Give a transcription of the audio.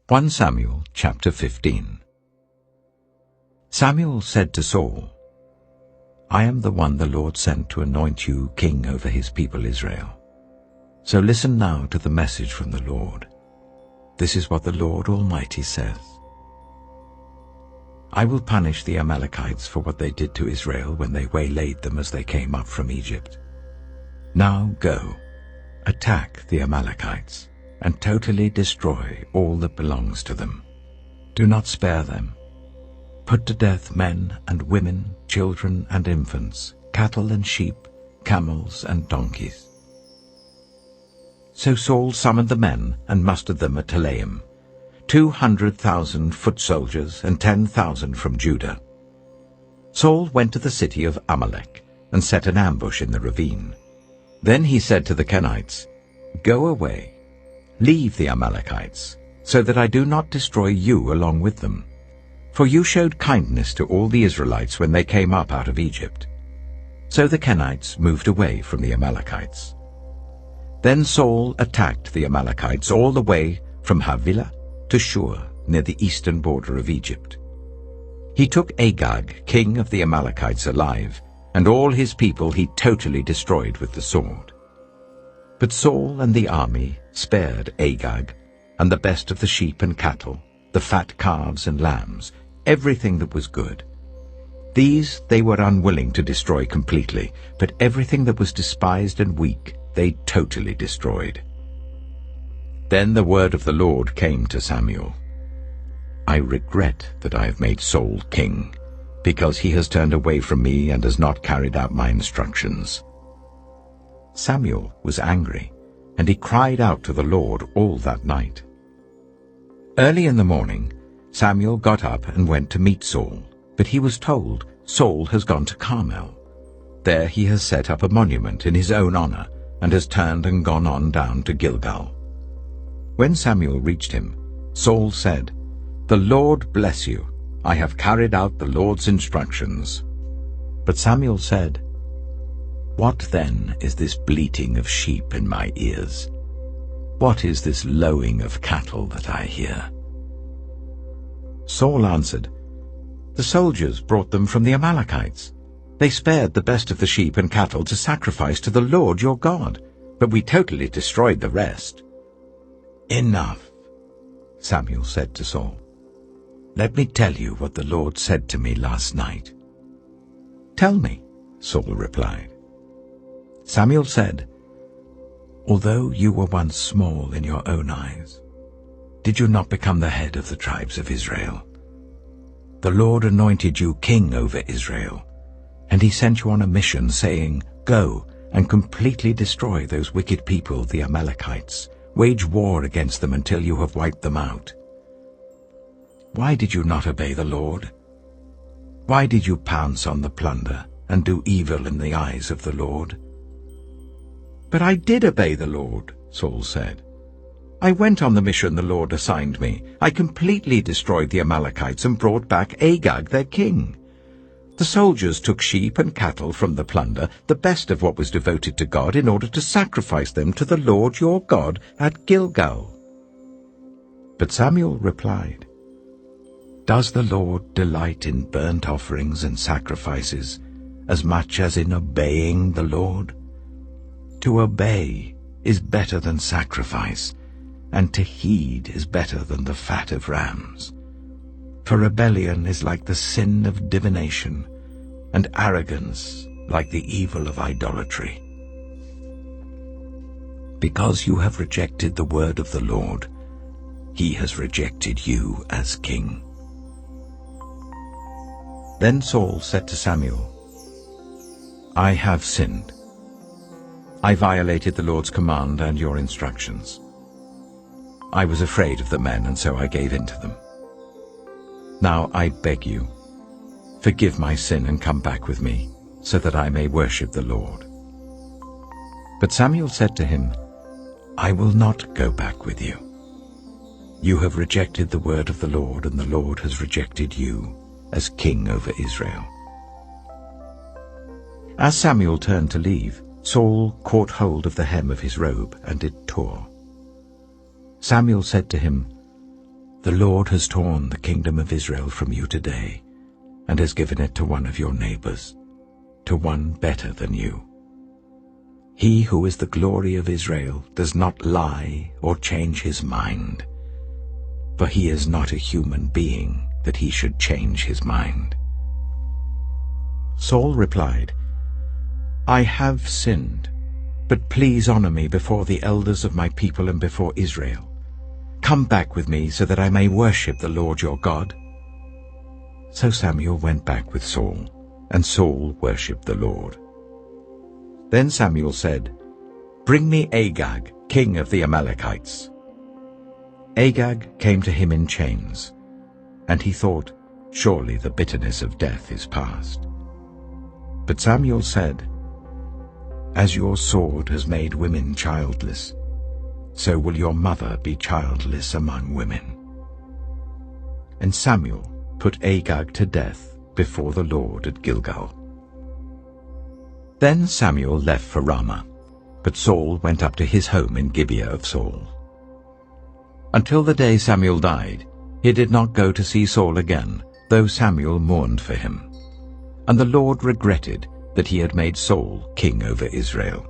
1 Samuel chapter 15. Samuel said to Saul, I am the one the Lord sent to anoint you king over his people Israel. So listen now to the message from the Lord. This is what the Lord Almighty says. I will punish the Amalekites for what they did to Israel when they waylaid them as they came up from Egypt. Now go, attack the Amalekites, and totally destroy all that belongs to them. Do not spare them. Put to death men and women, children and infants, cattle and sheep, camels and donkeys. So Saul summoned the men and mustered them at Telaim, 200,000 foot soldiers and 10,000 from Judah. Saul went to the city of Amalek and set an ambush in the ravine. Then he said to the Kenites, Go away, leave the Amalekites, so that I do not destroy you along with them. For you showed kindness to all the Israelites when they came up out of Egypt. So the Kenites moved away from the Amalekites. Then Saul attacked the Amalekites all the way from Havilah to Shur, near the eastern border of Egypt. He took Agag, king of the Amalekites, alive, and all his people he totally destroyed with the sword. But Saul and the army spared Agag, and the best of the sheep and cattle, the fat calves and lambs, everything that was good. These they were unwilling to destroy completely, but everything that was despised and weak they totally destroyed. Then the word of the Lord came to Samuel. I regret that I have made Saul king, because he has turned away from me and has not carried out my instructions. Samuel was angry, and he cried out to the Lord all that night. Early in the morning, Samuel got up and went to meet Saul, but he was told, Saul has gone to Carmel. There he has set up a monument in his own honor, and has turned and gone on down to Gilgal. When Samuel reached him, Saul said, The Lord bless you. I have carried out the Lord's instructions. But Samuel said, What then is this bleating of sheep in my ears? What is this lowing of cattle that I hear? Saul answered, The soldiers brought them from the Amalekites. They spared the best of the sheep and cattle to sacrifice to the Lord your God, but we totally destroyed the rest. Enough, Samuel said to Saul. Let me tell you what the Lord said to me last night. Tell me, Saul replied. Samuel said, Although you were once small in your own eyes, did you not become the head of the tribes of Israel? The Lord anointed you king over Israel, and he sent you on a mission, saying, Go and completely destroy those wicked people, the Amalekites. Wage war against them until you have wiped them out. Why did you not obey the Lord? Why did you pounce on the plunder and do evil in the eyes of the Lord? But I did obey the Lord, Saul said. I went on the mission the Lord assigned me. I completely destroyed the Amalekites and brought back Agag, their king. The soldiers took sheep and cattle from the plunder, the best of what was devoted to God, in order to sacrifice them to the Lord your God at Gilgal. But Samuel replied, Does the Lord delight in burnt offerings and sacrifices as much as in obeying the Lord? To obey is better than sacrifice, and to heed is better than the fat of rams. For rebellion is like the sin of divination, and arrogance like the evil of idolatry. Because you have rejected the word of the Lord, he has rejected you as king. Then Saul said to Samuel, I have sinned. I violated the Lord's command and your instructions. I was afraid of the men, and so I gave in to them. Now I beg you, forgive my sin and come back with me, so that I may worship the Lord. But Samuel said to him, I will not go back with you. You have rejected the word of the Lord, and the Lord has rejected you as king over Israel. As Samuel turned to leave, Saul caught hold of the hem of his robe, and it tore. Samuel said to him, "The Lord has torn the kingdom of Israel from you today, and has given it to one of your neighbors, to one better than you. He who is the glory of Israel does not lie or change his mind, for he is not a human being that he should change his mind." Saul replied, "I have sinned, but please honor me before the elders of my people and before Israel. Come back with me so that I may worship the Lord your God." So Samuel went back with Saul, and Saul worshipped the Lord. Then Samuel said, "Bring me Agag, king of the Amalekites." Agag came to him in chains, and he thought, "Surely the bitterness of death is past." But Samuel said, "As your sword has made women childless, so will your mother be childless among women." And Samuel put Agag to death before the Lord at Gilgal. Then Samuel left for Ramah, but Saul went up to his home in Gibeah of Saul. Until the day Samuel died, he did not go to see Saul again, though Samuel mourned for him. And the Lord regretted that he had made Saul king over Israel.